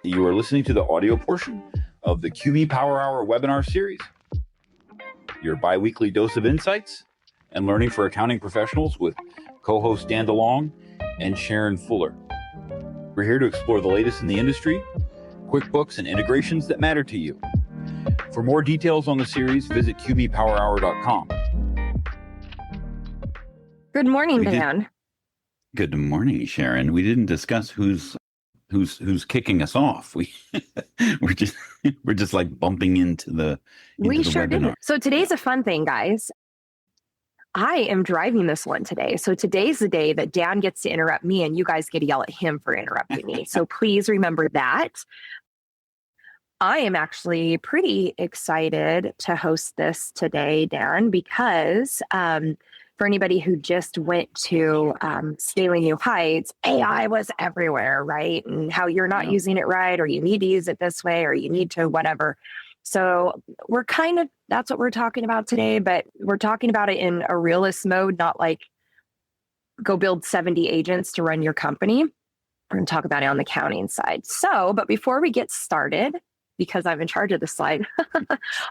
You are listening to the audio portion of the QB Power Hour webinar series, your bi-weekly dose of insights and learning for accounting professionals with co-host Dan DeLong and Sharon Fuller. We're here to explore the latest in the industry, QuickBooks, and integrations that matter to you. For more details on the series, visit qbpowerhour.com. Good morning, Dan. Good morning, Sharon. We didn't discuss who's kicking us off. We're just like bumping into the Sure webinar. did. So today's a fun thing, guys. I am driving this one today. So today's the day that Dan gets to interrupt me and you guys get to yell at him for interrupting me. So please remember that. I am actually pretty excited to host this today, Dan, because for anybody who just went to Scaling New Heights, AI was everywhere, right? And how you're not using it right, or you need to use it this way, or you need to whatever. So that's what we're talking about today, but we're talking about it in a realist mode, not like go build 70 agents to run your company. We're going to talk about it on the accounting side. So, but before we get started, because I'm in charge of the slide.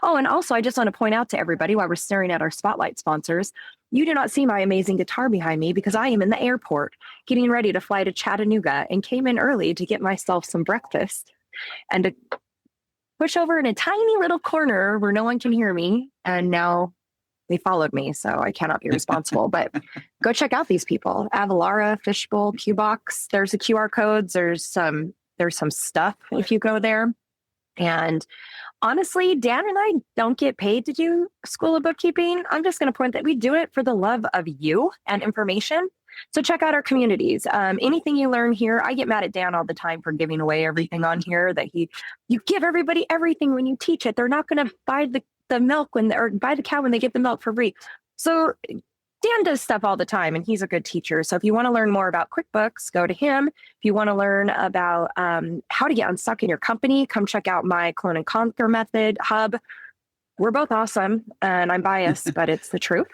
Oh, and also I just want to point out to everybody while we're staring at our spotlight sponsors, you do not see my amazing guitar behind me because I am in the airport getting ready to fly to Chattanooga and came in early to get myself some breakfast and to push over in a tiny little corner where no one can hear me. And now they followed me, so I cannot be responsible. But go check out these people. Avalara, Fishbowl, Qbox. There's the QR codes. There's some stuff if you go there. And honestly, Dan and I don't get paid to do School of Bookkeeping. I'm just going to point that we do it for the love of you and information. So check out our communities. Anything you learn here, I get mad at Dan all the time for giving away everything on here that you give everybody everything when you teach it. They're not going to buy the milk or buy the cow when they get the milk for free. So Dan does stuff all the time and he's a good teacher. So if you want to learn more about QuickBooks, go to him. If you want to learn about how to get unstuck in your company, come check out my Clone and Conquer method hub. We're both awesome and I'm biased, but it's the truth.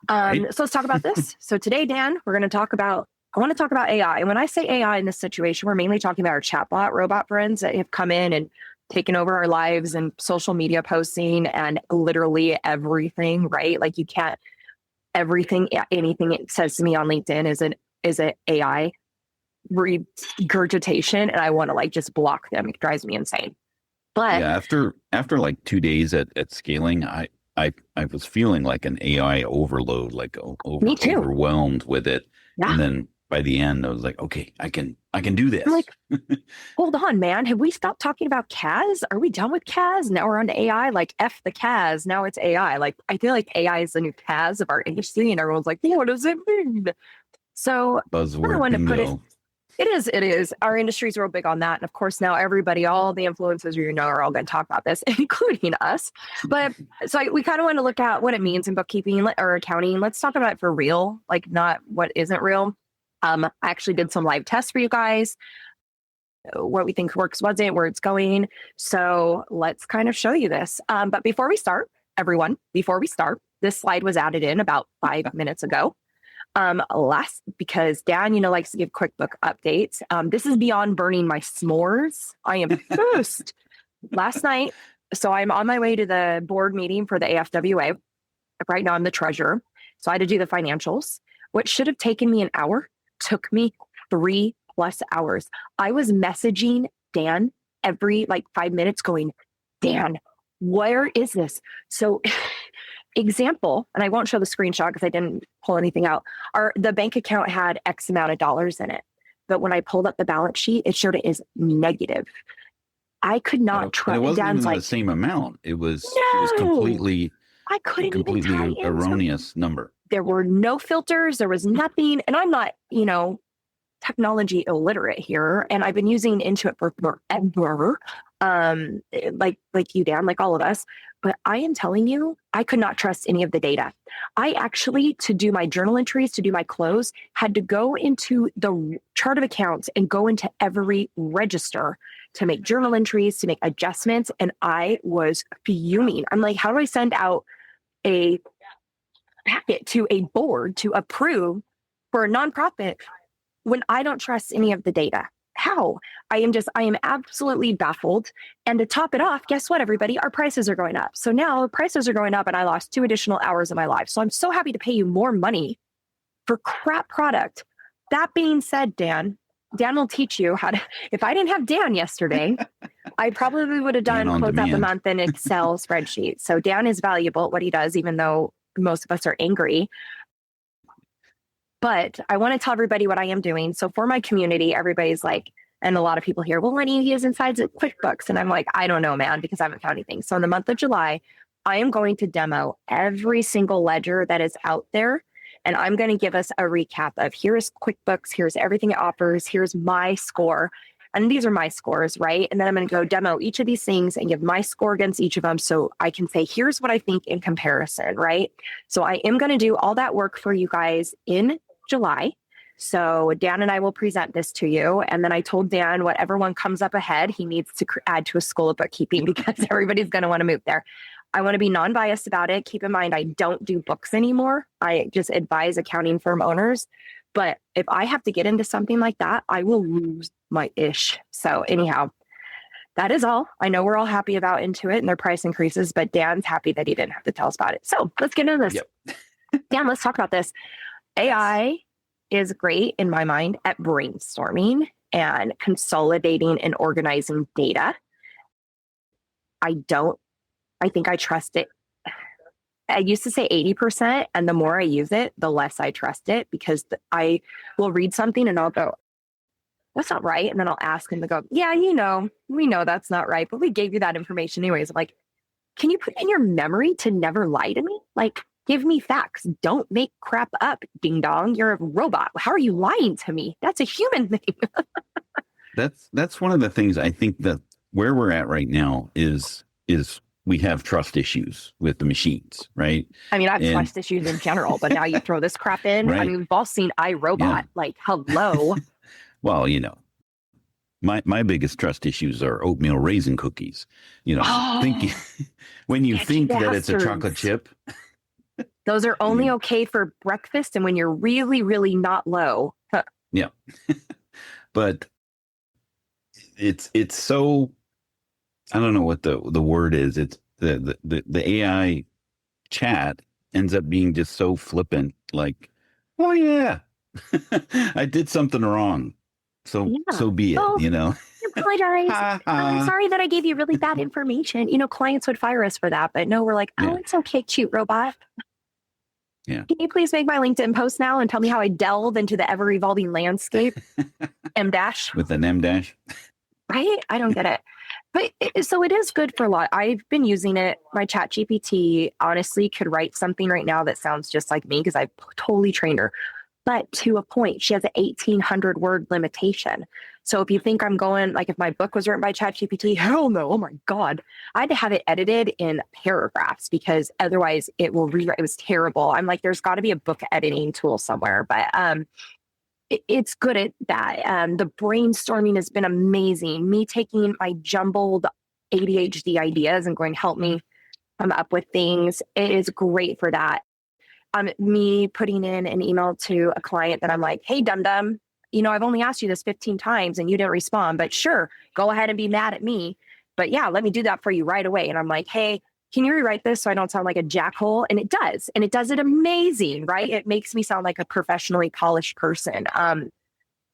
So let's talk about this. So today, Dan, I want to talk about AI. And when I say AI in this situation, we're mainly talking about our chatbot robot friends that have come in and taken over our lives and social media posting and literally everything, right? Like anything it says to me on LinkedIn is an AI regurgitation. And I want to just block them. It drives me insane. But yeah, after like 2 days at Scaling, I was feeling like an AI overload, me too. Overwhelmed with it. Yeah. And then by the end, I was like, okay, I can do this. I'm like, hold on, man. Have we stopped talking about CAS? Are we done with CAS? Now we're on to AI. Like F the CAS. Now it's AI. Like I feel like AI is the new CAS of our industry, and everyone's like, what does it mean? So buzzword bingo. It is. Our industry is real big on that. And of course, now everybody, all the influencers are all going to talk about this, including us. But so we kind of want to look at what it means in bookkeeping or accounting. Let's talk about it for real, like not what isn't real. I actually did some live tests for you guys, what we think works, wasn't, where it's going. So let's kind of show you this. But before we start, this slide was added in about 5 minutes ago. Because Dan, likes to give QuickBook updates. This is beyond burning my s'mores. I am pissed. Last night, so I'm on my way to the board meeting for the AFWA. Right now I'm the treasurer. So I had to do the financials. What should have taken me an hour took me 3+ hours. I was messaging Dan every 5 minutes going, Dan, where is this? So example, and I won't show the screenshot because I didn't pull anything out. The bank account had X amount of dollars in it. But when I pulled up the balance sheet, it showed it is negative. I could not trust. It wasn't even the same amount. It was completely erroneous number. There were no filters. There was nothing. And I'm not, technology illiterate here. And I've been using Intuit for forever. Like you, Dan, like all of us. But I am telling you, I could not trust any of the data. I actually, to do my journal entries, to do my close, had to go into the chart of accounts and go into every register to make journal entries, to make adjustments. And I was fuming. I'm like, how do I send out a packet to a board to approve for a nonprofit when I don't trust any of the data? How? I am absolutely baffled. And to top it off, guess what, everybody? Our prices are going up. So now prices are going up and I lost 2 additional hours of my life. So I'm so happy to pay you more money for crap product. That being said, Dan will teach you how to, if I didn't have Dan yesterday, I probably would have done close out the month in Excel spreadsheet. So Dan is valuable at what he does, even though most of us are angry. But I want to tell everybody what I am doing. So for my community, everybody's like, and a lot of people here, well, what do you use inside QuickBooks? And I'm like, I don't know, man, because I haven't found anything. So in the month of July, I am going to demo every single ledger that is out there. And I'm going to give us a recap of here's QuickBooks, here's everything it offers, here's my score. And these are my scores, right? And then I'm going to go demo each of these things and give my score against each of them. So I can say, here's what I think in comparison, right? So I am going to do all that work for you guys in July. So Dan and I will present this to you. And then I told Dan, whatever one comes up ahead, he needs to add to a School of Bookkeeping because everybody's going to want to move there. I want to be non-biased about it. Keep in mind, I don't do books anymore. I just advise accounting firm owners. But if I have to get into something like that, I will lose my ish. So anyhow, that is all. I know we're all happy about Intuit and their price increases, but Dan's happy that he didn't have to tell us about it. So let's get into this. Yep. Dan, let's talk about this. AI is great in my mind at brainstorming and consolidating and organizing data. I think I trust it. I used to say 80%, and the more I use it, the less I trust it because I will read something and I'll go, that's not right. And then I'll ask him to go, yeah, we know that's not right, but we gave you that information anyways. I'm like, can you put in your memory to never lie to me? Like, give me facts. Don't make crap up, ding dong. You're a robot. How are you lying to me? That's a human thing. That's one of the things I think that where we're at right now is we have trust issues with the machines, right? I mean, I have trust issues in general, but now you throw this crap in. Right. I mean, we've all seen iRobot. Yeah. Like, hello. Well, my biggest trust issues are oatmeal raisin cookies. Thinking when you think that it's a chocolate chip. Those are only okay for breakfast and when you're really, really not low. Yeah. But it's so, I don't know what the word is. It's the AI chat ends up being just so flippant, like, oh yeah, I did something wrong. So be it, Apologize. I'm sorry that I gave you really bad information. Clients would fire us for that, but no, we're like, it's okay, cute robot. Yeah. Can you please make my LinkedIn post now and tell me how I delve into the ever-evolving landscape? M dash. With an M dash. Right? I don't get it. But so it is good for a lot. I've been using it. My chat GPT honestly could write something right now that sounds just like me because I've totally trained her. But to a point, she has an 1,800 word limitation. So if you think I'm going, like if my book was written by ChatGPT, hell no, oh my God. I had to have it edited in paragraphs because otherwise it will rewrite. It was terrible. I'm like, there's got to be a book editing tool somewhere. But it's good at that. The brainstorming has been amazing. Me taking my jumbled ADHD ideas and going, help me come up with things. It is great for that. Me putting in an email to a client that I'm like, hey, dum-dum, I've only asked you this 15 times and you didn't respond, but sure, go ahead and be mad at me. But yeah, let me do that for you right away. And I'm like, hey, can you rewrite this so I don't sound like a jackhole? And it does. And it does it amazing, right? It makes me sound like a professionally polished person,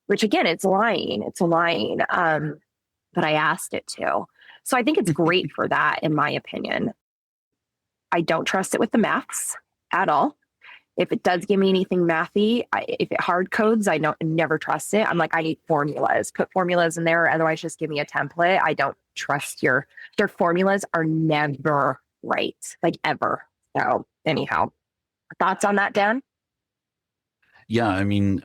which again, it's lying. It's lying. But I asked it to. So I think it's great for that, in my opinion. I don't trust it with the maths at all. If it does give me anything mathy, if it hard codes, I never trust it. I'm like, I need formulas. Put formulas in there. Otherwise, just give me a template. I don't trust their formulas are never right, like ever. So anyhow, thoughts on that, Dan? Yeah, I mean,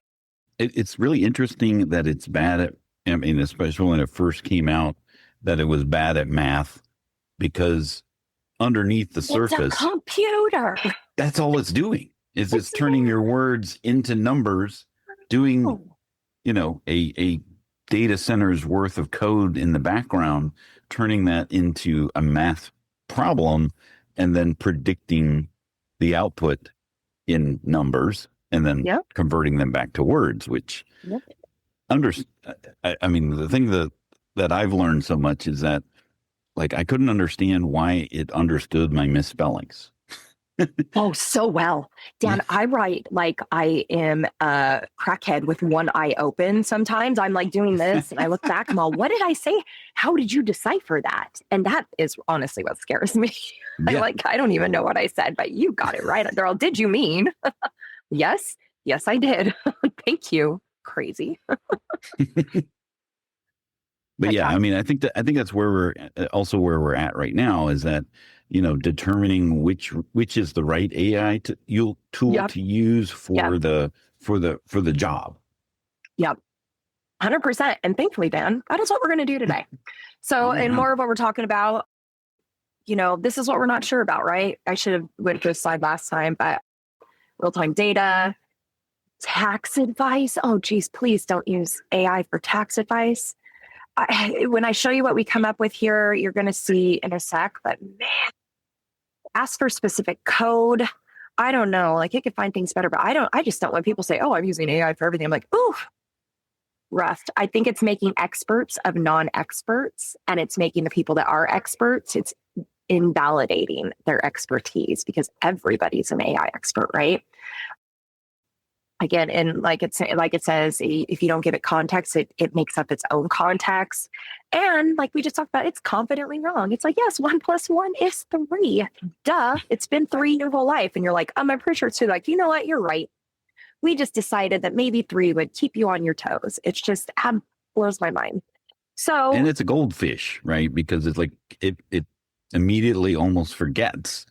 it's really interesting that it's bad at, especially when it first came out, that it was bad at math because underneath the surface, it's a computer. That's all it's doing. It's turning your words into numbers, doing, a data center's worth of code in the background, turning that into a math problem, and then predicting the output in numbers, and then converting them back to words, which under. I mean, the thing that I've learned so much is that, like, I couldn't understand why it understood my misspellings. Oh, so well. Dan, I write like I am a crackhead with one eye open. Sometimes I'm like doing this and I look back and I'm all, what did I say? How did you decipher that? And that is honestly what scares me. Yeah. I don't even know what I said, but you got it right. They're all, did you mean? Yes. Yes, I did. Thank you. Crazy. But yeah, I mean, I think that's where we're at right now, is that, determining which is the right AI tool to use for the job. Yep. 100%. And thankfully, Dan, that is what we're going to do today. So, and more of what we're talking about, this is what we're not sure about, right? I should have went to this slide last time, but real-time data, tax advice. Oh, geez, please don't use AI for tax advice. When I show you what we come up with here, you're going to see in a sec, but man, ask for specific code. I don't know. Like, it could find things better, but I just don't want people say, oh, I'm using AI for everything. I'm like, ooh, rough. I think it's making experts of non-experts, and it's making the people that are experts, it's invalidating their expertise, because everybody's an AI expert, right? Again, and like it says, if you don't give it context, it makes up its own context. And like we just talked about, it's confidently wrong. It's like, yes, 1 + 1 is 3. Duh. It's been 3 your whole life. And you're like, I'm pretty sure it's 2. Like, you know what? You're right. We just decided that maybe 3 would keep you on your toes. It's just blows my mind. So, and it's a goldfish, right? Because it's like it immediately almost forgets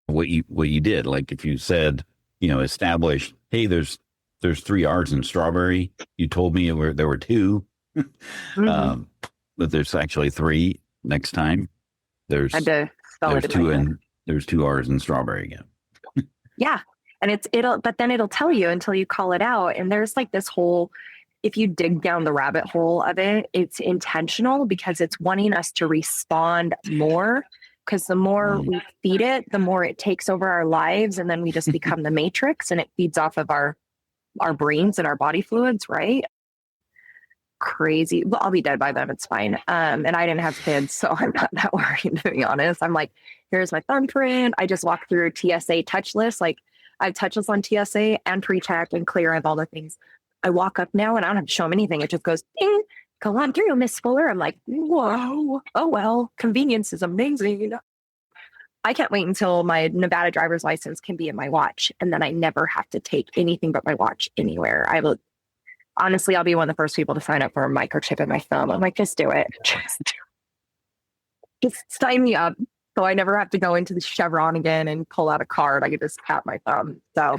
what you did. Like if you said, establish, hey, there's 3 R's in strawberry. You told me there were 2, but there's actually 3 next time. There's 2 and there's 2 R's in strawberry again. Yeah. And but then it'll tell you until you call it out. And there's like this whole, if you dig down the rabbit hole of it, it's intentional because it's wanting us to respond more. Because the more we feed it, the more it takes over our lives. And then we just become the matrix, and it feeds off of our brains and our body fluids, right? Crazy. Well, I'll be dead by then. It's fine. And I didn't have kids, so I'm not that worried, to be honest. I'm like, here's my thumbprint. I just walk through TSA touch list. Like, I have touch lists on TSA and pre-checked and clear. I have all the things. I walk up now and I don't have to show them anything. It just goes, ding, go on through, Miss Fuller. I'm like, whoa, oh, well, convenience is amazing. I can't wait until my Nevada driver's license can be in my watch, and then I never have to take anything but my watch anywhere. Honestly, I'll be one of the first people to sign up for a microchip in my thumb. I'm like, just do it. Just sign me up so I never have to go into the Chevron again and pull out a card. I could just tap my thumb. So,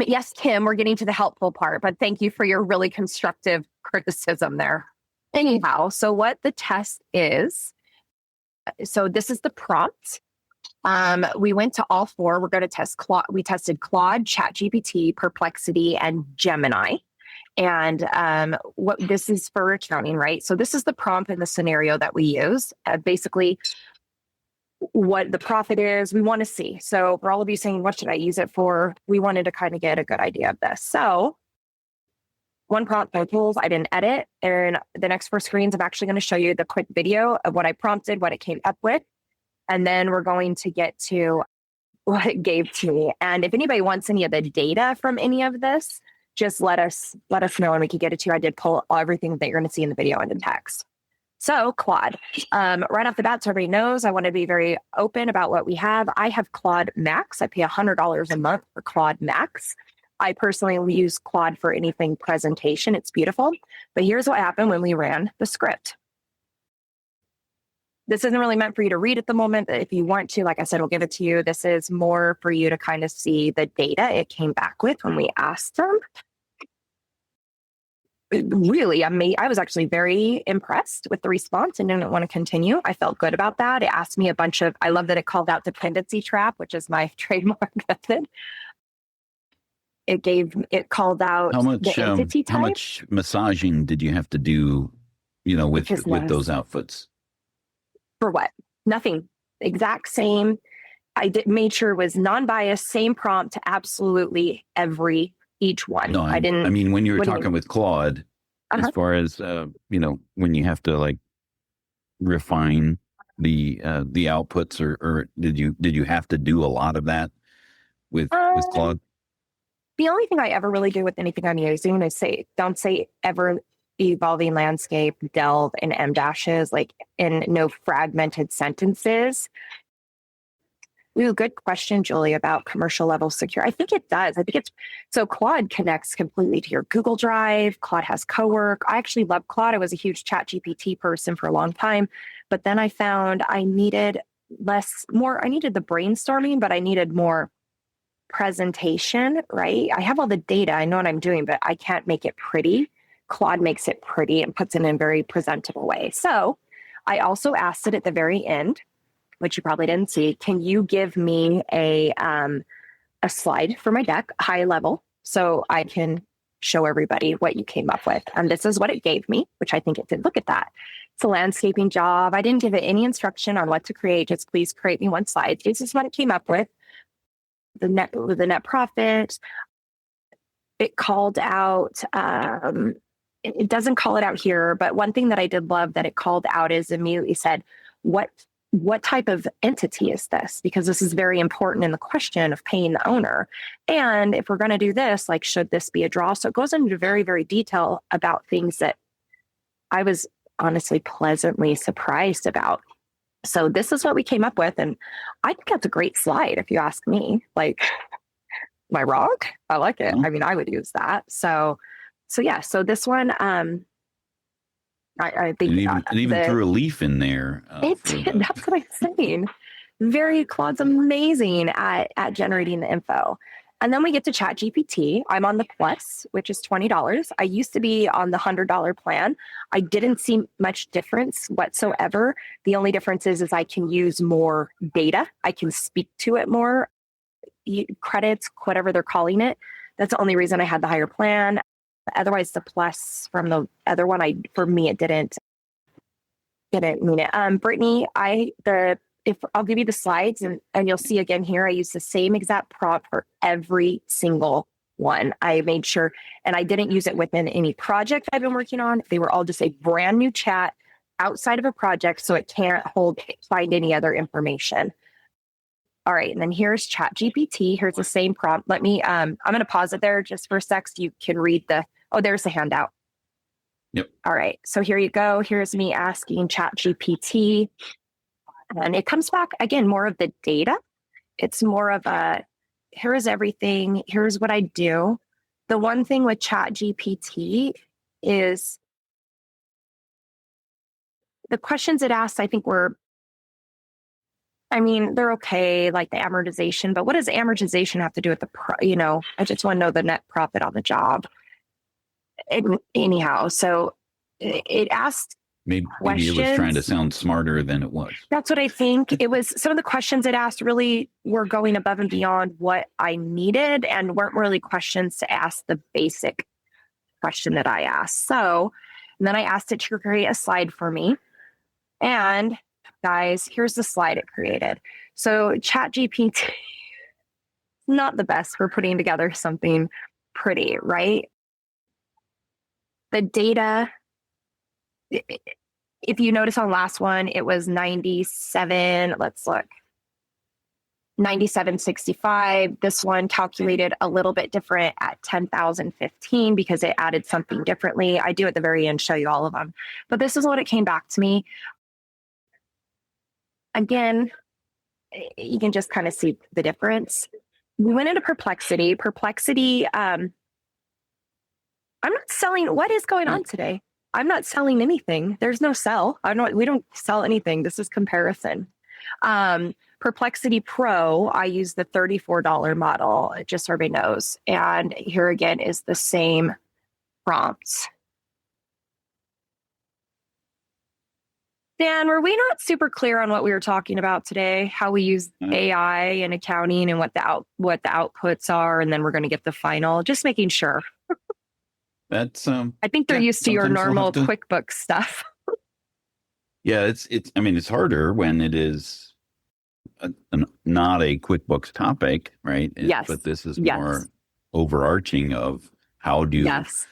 yes, Kim, we're getting to the helpful part, but thank you for your really constructive criticism there. Anyhow, so what the test is, so this is the prompt. We went to all 4. We're going to test Claude. We tested Claude, ChatGPT, Perplexity, and Gemini. And what this is for accounting, right? So this is the prompt and the scenario that we use. Basically, what the profit is, we want to see. So for all of you saying, what should I use it for? We wanted to kind of get a good idea of this. So 1 prompt, no tools. I didn't edit. And the next 4 screens, I'm actually going to show you the quick video of what I prompted, what it came up with. And then we're going to get to what it gave to me. And if anybody wants any of the data from any of this, just let us know and we can get it to you. I did pull everything that you're going to see in the video and in text. So Claude, right off the bat, so everybody knows, I want to be very open about what we have. I have Claude Max. I pay $100 a month for Claude Max. I personally use Claude for anything presentation. It's beautiful. But here's what happened when we ran the script. This isn't really meant for you to read at the moment. If you want to, like I said, we'll give it to you. This is more for you to kind of see the data it came back with when we asked them. Really, I was actually very impressed with the response and didn't want to continue. I felt good about that. It asked me a bunch of, I love that it called out dependency trap, which is my trademark method. It called out the entity type. How much massaging did you have to do, with those outputs? For what? Nothing. Exact same. Made sure it was non-biased, same prompt to absolutely every each one. No, I didn't. I mean, when you were what do you talking mean? with Claude, as Uh-huh. far as when you have to like refine the outputs, or did you have to do a lot of that with Um, Claude? the only thing I ever really do with anything I'm using is don't say ever evolving landscape, delve, and M dashes, like in no fragmented sentences. Ooh, good question, Julie, about commercial level secure. I think it does. I think it's so Claude connects completely to your Google Drive. Claude has Cowork. I actually love Claude. I was a huge ChatGPT person for a long time, but then I found I needed I needed the brainstorming, but I needed more presentation, right? I have all the data. I know what I'm doing, but I can't make it pretty. Claude makes it pretty and puts it in a very presentable way. So I also asked it at the very end, which you probably didn't see. Can you give me a slide for my deck, high level, so I can show everybody what you came up with? And this is what it gave me, which I think it did. Look at that. It's a landscaping job. I didn't give it any instruction on what to create. Just please create me one slide. This is what it came up with. The net profit. It called out. It doesn't call it out here, but one thing that I did love that it called out is immediately said, what type of entity is this? Because this is very important in the question of paying the owner. And if we're going to do this, like, should this be a draw? So it goes into very, very detail about things that I was honestly pleasantly surprised about. So this is what we came up with. And I think that's a great slide, if you ask me. Like, am I wrong? I like it. I mean, I would use that. So yeah. So this one, I think It even threw a leaf in there. It did. That's what I'm saying. Claude's amazing at generating the info. And then we get to ChatGPT. I'm on the Plus, which is $20. I used to be on the $100 plan. I didn't see much difference whatsoever. The only difference is I can use more data. I can speak to it more, credits, whatever they're calling it. That's the only reason I had the higher plan. Otherwise, the Plus from the other one, for me, it didn't mean it. Brittany, if I'll give you the slides and you'll see again here, I use the same exact prompt for every single one. I made sure, and I didn't use it within any project I've been working on. They were all just a brand new chat outside of a project, so it can't find any other information. All right, and then here's ChatGPT. Here's the same prompt. Let me, I'm going to pause it there just for a sec so you can read there's the handout. Yep. All right, so here you go. Here's me asking ChatGPT. And it comes back, again, more of the data. It's more of here is everything. Here's what I do. The one thing with ChatGPT is the questions it asks, I think they're okay, like the amortization, but what does amortization have to do with I just want to know the net profit on the job. Anyhow, so it asked maybe it was trying to sound smarter than it was. That's what I think. It was some of the questions it asked really were going above and beyond what I needed and weren't really questions to ask the basic question that I asked. So then I asked it to create a slide for me. And guys, here's the slide it created. So ChatGPT not the best for putting together something pretty, right? The data, if you notice on last one, it was 97. Let's look. 9765. This one calculated a little bit different at 10,015 because it added something differently. I do at the very end show you all of them. But this is what it came back to me. Again, you can just kind of see the difference. We went into Perplexity. I'm not selling. What is going on today? I'm not selling anything. There's no sell. We don't sell anything. This is comparison. Perplexity Pro, I use the $34 model, just so everybody knows. And here again is the same prompts. Dan, were we not super clear on what we were talking about today? How we use AI in accounting and what the outputs are, and then we're going to get the final. Just making sure. That's I think they're used to your normal QuickBooks stuff. Yeah, it's harder when it is not a QuickBooks topic, right? Yes. But this is yes. more overarching of how do Yes.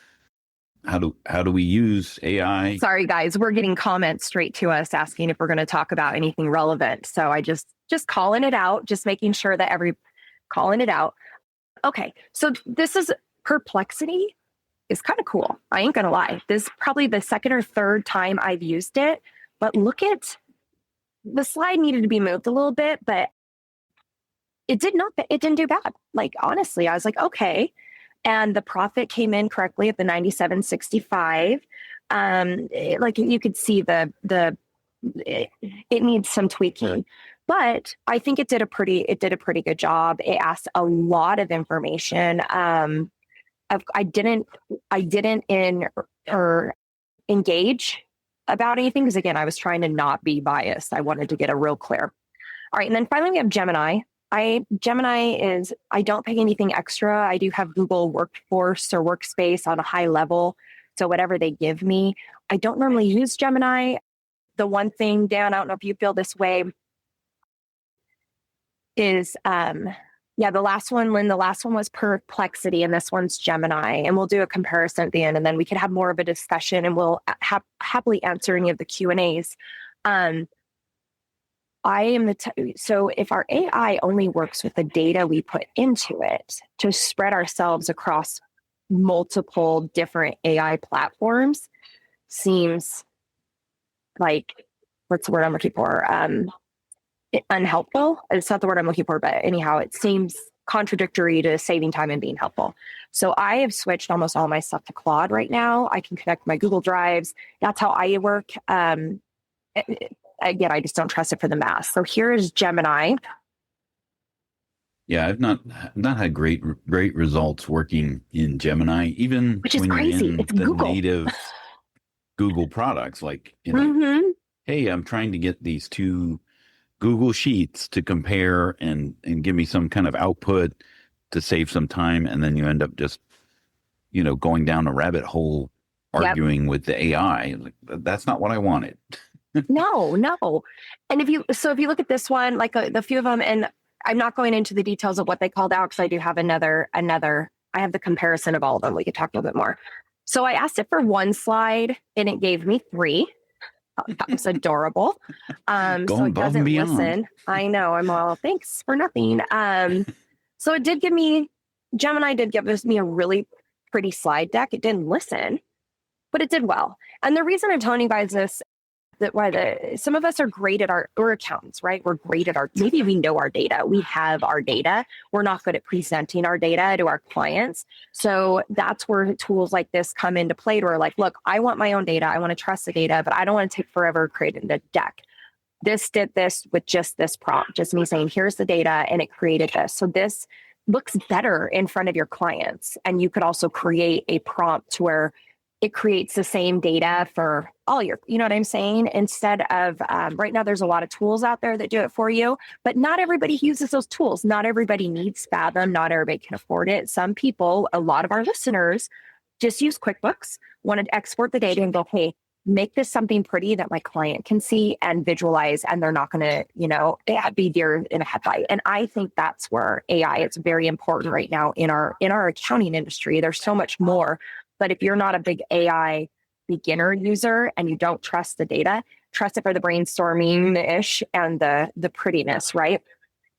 how do we use AI? Sorry, guys, we're getting comments straight to us asking if we're going to talk about anything relevant. So I just calling it out, just making sure that calling it out. Okay, so this is Perplexity is kind of cool. I ain't gonna lie. This is probably the second or third time I've used it, but look at the slide needed to be moved a little bit, but it didn't do bad. Like, honestly, I was like, okay. And the profit came in correctly at the 97.65. Like you could see it needs some tweaking, but I think it did a pretty good job. It asked a lot of information. I didn't engage about anything because, again, I was trying to not be biased. I wanted to get a real clear. All right, and then finally we have Gemini. I don't pay anything extra. I do have Google Workforce or Workspace on a high level, so whatever they give me. I don't normally use Gemini. The one thing, Dan, I don't know if you feel this way, is the last one, Lynn, the last one was Perplexity and this one's Gemini. And we'll do a comparison at the end and then we can have more of a discussion and we'll happily answer any of the Q&As. So if our AI only works with the data we put into it to spread ourselves across multiple different AI platforms seems like, what's the word I'm looking for? Unhelpful. It's not the word I'm looking for, but anyhow, it seems contradictory to saving time and being helpful. So I have switched almost all my stuff to Claude right now. I can connect my Google Drives. That's how I work. Again, I just don't trust it for the mass. So here is Gemini. Yeah, I've not had great results working in Gemini, even which is when crazy. you're in It's the Google. native Google products. Like, hey, I'm trying to get these two Google Sheets to compare and give me some kind of output to save some time. And then you end up just, going down a rabbit hole arguing with the AI. Like, that's not what I wanted. No. And if you look at this one, like the few of them, and I'm not going into the details of what they called out because I do have I have the comparison of all of them. We could talk a little bit more. So I asked it for one slide and it gave me 3. That was adorable. So it doesn't listen. I know. I'm all, thanks for nothing. So Gemini did give me a really pretty slide deck. It didn't listen, but it did well. And the reason I'm telling you guys this, some of us are great at we're accountants, right? We're great at maybe we know our data. We have our data. We're not good at presenting our data to our clients. So that's where tools like this come into play, where like, look, I want my own data. I want to trust the data, but I don't want to take forever creating the deck. This did this with just this prompt, just me saying, here's the data, and it created this. So this looks better in front of your clients. And you could also create a prompt to where it creates the same data for all you know what I'm saying? Instead of, right now, there's a lot of tools out there that do it for you, but not everybody uses those tools. Not everybody needs Fathom. Not everybody can afford it. Some people, a lot of our listeners, just use QuickBooks, want to export the data and go, hey, make this something pretty that my client can see and visualize, and they're not going to, be deer in a headlight. And I think that's where AI is very important right now in our accounting industry. There's so much more. But if you're not a big AI beginner user and you don't trust the data, trust it for the brainstorming-ish and the prettiness, right?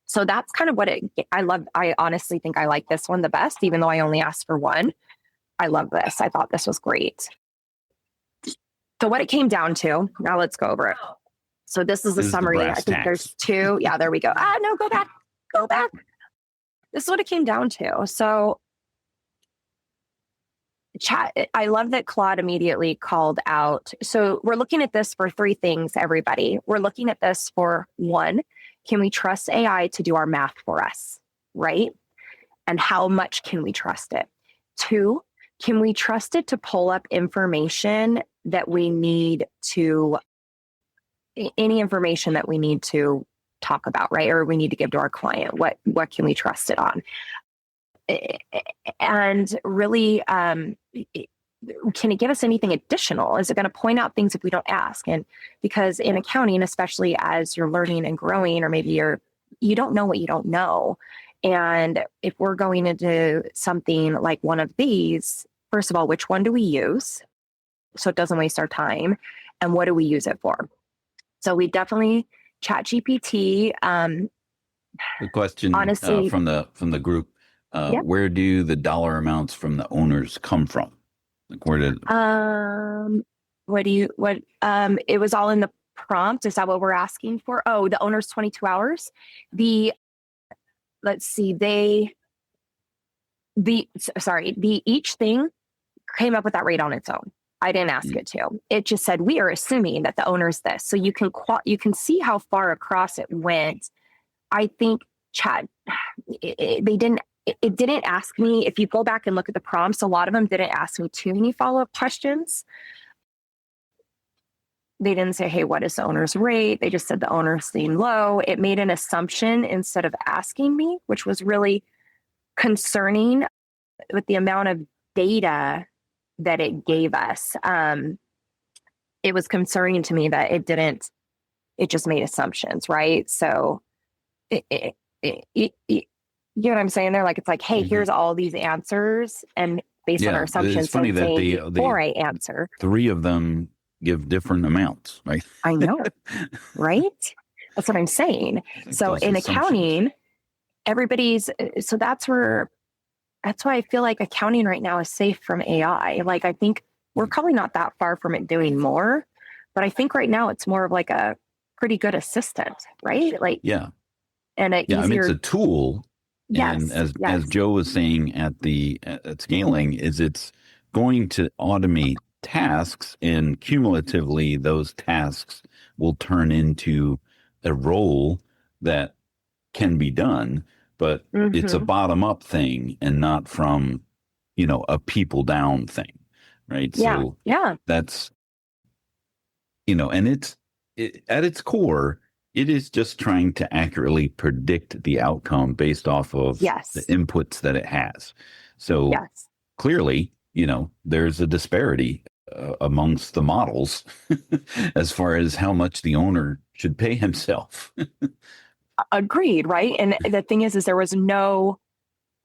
So that's kind of what I love. I honestly think I like this one the best, even though I only asked for one. I love this. I thought this was great. So what it came down to, now let's go over it. So this is the summary. I think there's 2. Yeah, there we go. No, go back. This is what it came down to. So chat, I love that Claude immediately called out. So we're looking at this for 3 things, everybody. We're looking at this for 1, can we trust AI to do our math for us, right? And how much can we trust it? 2, can we trust it to pull up information that we need to, any information that we need to talk about, right? Or we need to give to our client. What can we trust it on? And really, can it give us anything additional? Is it going to point out things if we don't ask? And because in accounting, especially as you're learning and growing, or maybe you don't know what you don't know, And if we're going to do something like one of these, first of all, which one do we use so it doesn't waste our time? And what do we use it for? So we definitely ChatGPT. The question Honestly, from the group, yep. where do the dollar amounts from the owners come from? Like where did it was all in the prompt. Is that what we're asking for? Oh, the owner's 22 hours. Let's see, each thing came up with that rate on its own. I didn't ask it to. It just said, we are assuming that the owner's this. So you can see how far across it went. I think it didn't ask me, if you go back and look at the prompts, a lot of them didn't ask me too many follow-up questions. They didn't say, hey, what is the owner's rate? They just said the owner's seemed low. It made an assumption instead of asking me, which was really concerning with the amount of data that it gave us. It was concerning to me that it just made assumptions, right? So you know what I'm saying there? Like, it's like, hey, here's all these answers, and based on our assumptions, it's funny that before I answer, 3 of them give different amounts, right? I know, right? That's what I'm saying. So in accounting, that's why I feel like accounting right now is safe from AI. Like, I think we're probably not that far from it doing more, but I think right now it's more of like a pretty good assistant, right? Like, yeah. And I mean, it's a tool. Yes. And as Joe was saying at scaling, it's going to automate tasks, and cumulatively those tasks will turn into a role that can be done, but it's a bottom up thing and not from, a people down thing. Right. So that's, and at its core, it is just trying to accurately predict the outcome based off of the inputs that it has. So clearly, there's a disparity amongst the models as far as how much the owner should pay himself. Agreed, right? And the thing is there was no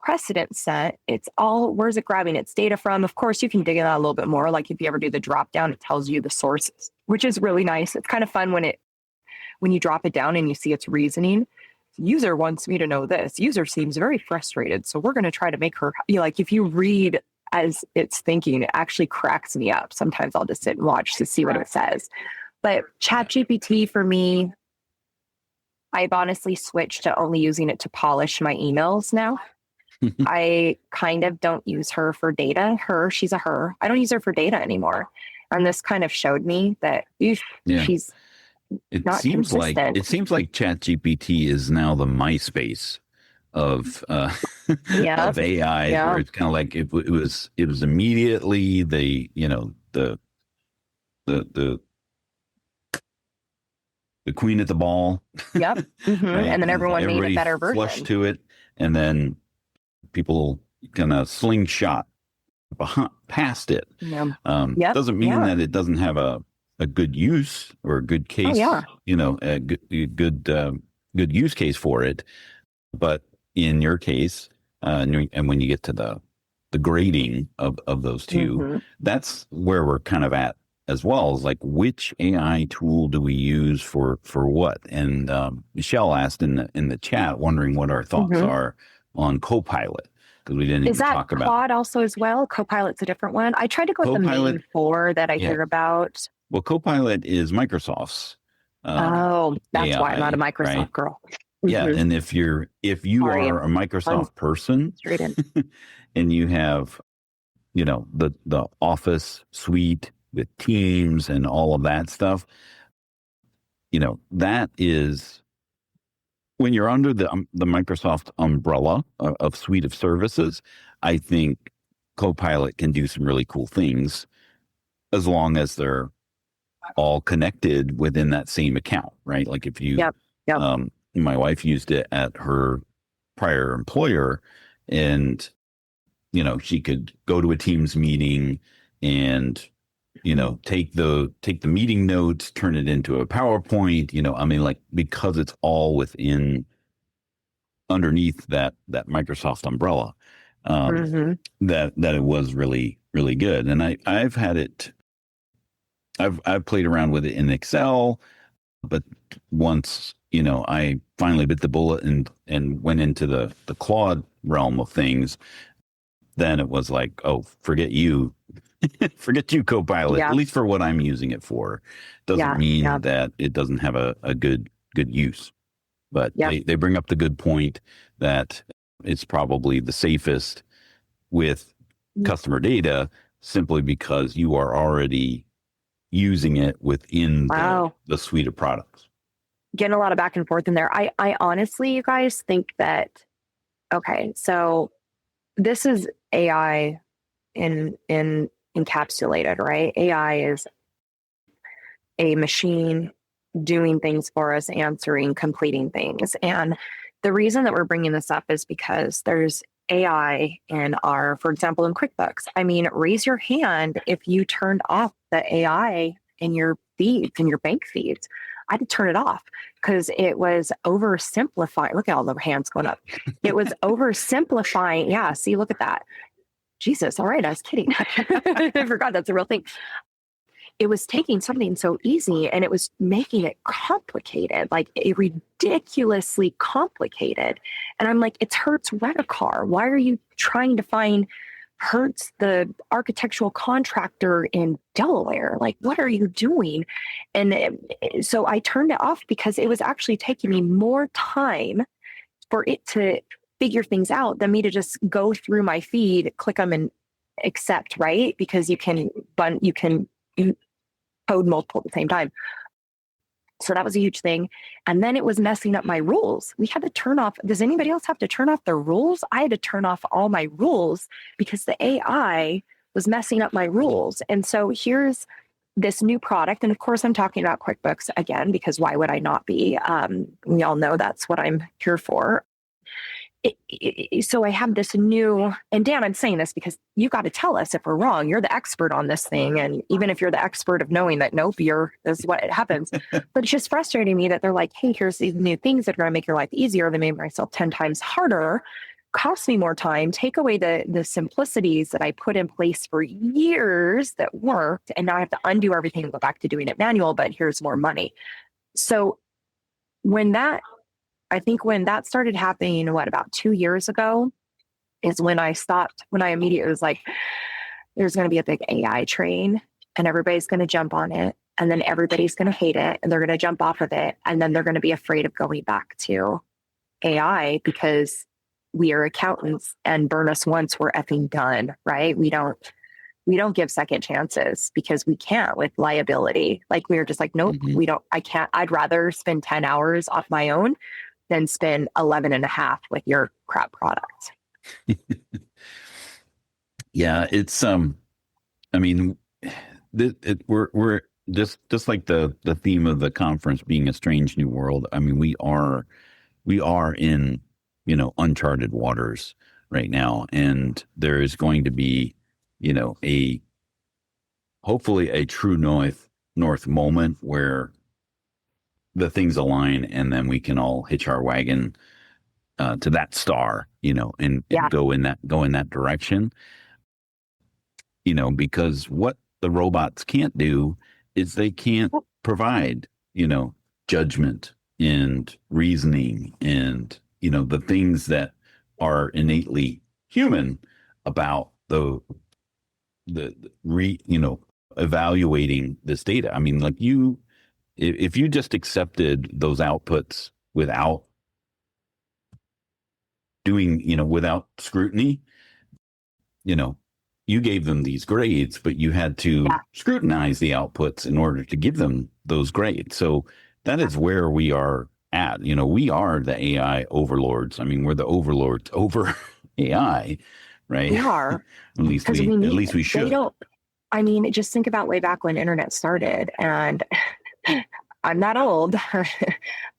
precedent set. It's all, where's it grabbing its data from? Of course, you can dig in that a little bit more. Like if you ever do the drop down, it tells you the sources, which is really nice. It's kind of fun when you drop it down and you see its reasoning. User wants me to know this. User seems very frustrated, so we're going to try to make her, like if you read as it's thinking, it actually cracks me up. Sometimes I'll just sit and watch to see what it says. But ChatGPT for me, I've honestly switched to only using it to polish my emails now. I kind of don't use her for data. She's a her. I don't use her for data anymore. And this kind of showed me that she's not consistent. It seems like ChatGPT is now the MySpace of of AI, where it's kind of like it was immediately the queen at the ball. Yep. Mm-hmm. Right? And then everybody made a better version. Flushed to it, and then people kind of slingshot past it. Doesn't mean that it doesn't have a good use or a good case. A good use case for it. But in your case, and when you get to the grading of those two, that's where we're kind of at as well, is like, which AI tool do we use for what? And Michelle asked in the chat, wondering what our thoughts are on Copilot, because we didn't even talk about. Is that Claude also as well? Copilot's a different one. I tried to go with the main 4 that I hear about. Well, Copilot is Microsoft's. That's AI, why I'm not a Microsoft girl. Yeah, and if you are a Microsoft person, straight in. and you have, the Office suite with Teams and all of that stuff, that is, when you're under the Microsoft umbrella of suite of services, I think Copilot can do some really cool things, as long as they're all connected within that same account, right? Like if you, my wife used it at her prior employer, and, she could go to a Teams meeting and, take the meeting notes, turn it into a PowerPoint, because it's all within underneath that Microsoft umbrella, Mm-hmm. that it was really, really good. And I've had it. I've played around with it in Excel, but once I finally bit the bullet and went into the Claude realm of things, then it was like, oh, forget you. Forget you, Copilot, Yeah. at least for what I'm using it for. Doesn't mean that it doesn't have a good use. But they bring up the good point that it's probably the safest with customer data, simply because you are already using it within the suite of products. Getting a lot of back and forth in there. I honestly, you guys, think that, okay, so this is AI in encapsulated, right? AI is a machine doing things for us, answering, completing things. And the reason that we're bringing this up is because there's AI in our, for example, in QuickBooks. I mean, raise your hand if you turned off the AI in your feeds, in your bank feeds. I had to turn it off because it was oversimplifying. Look at all the hands going up. It was oversimplifying. Yeah, see, look at that. Jesus, all right, I was kidding. I forgot that's a real thing. It was taking something so easy and it was making it complicated, like ridiculously complicated. And I'm like, it's Hertz Rent-A-Car. Why are you trying to find Hertz, the architectural contractor in Delaware? Like, what are you doing? And so I turned it off because it was actually taking me more time for it to figure things out than me to just go through my feed, click them and accept, right? Because you can code multiple at the same time. So that was a huge thing. And then it was messing up my rules. We had to turn off. Does anybody else have to turn off their rules? I had to turn off all my rules because the AI was messing up my rules. And so here's this new product. And of course, I'm talking about QuickBooks again, because why would I not be? We all know that's what I'm here for. So I have this new, and Dan, I'm saying this because you got to tell us if we're wrong. You're the expert on this thing. And even if you're the expert of knowing that, nope, this is what happens. But it's just frustrating me that they're like, hey, here's these new things that are going to make your life easier. They made myself 10 times harder, cost me more time, take away the simplicities that I put in place for years that worked. And now I have to undo everything and go back to doing it manual, but here's more money. So I think when that started happening, about 2 years ago, is when I stopped, when I immediately was like, there's going to be a big AI train and everybody's going to jump on it. And then everybody's going to hate it and they're going to jump off of it. And then they're going to be afraid of going back to AI because we are accountants and burn us once, we're effing done, right? We don't give second chances because we can't with liability. Like we were just like, nope, I can't. I'd rather spend 10 hours off my own than spend 11 and a half with your crap product. Yeah, it's I mean, we're just like the theme of the conference being a strange new world. I mean, we are in uncharted waters right now, and there is going to be hopefully a true north moment where the things align, and then we can all hitch our wagon to that star, and go in that direction. Because what the robots can't do is they can't provide, judgment and reasoning and, the things that are innately human about evaluating this data. I mean, like if you just accepted those outputs without doing, without scrutiny, you gave them these grades, but you had to scrutinize the outputs in order to give them those grades. So that is where we are at. We are the AI overlords. I mean, we're the overlords over AI, right? We are. At least we should. Just think about way back when internet started, and I'm not old,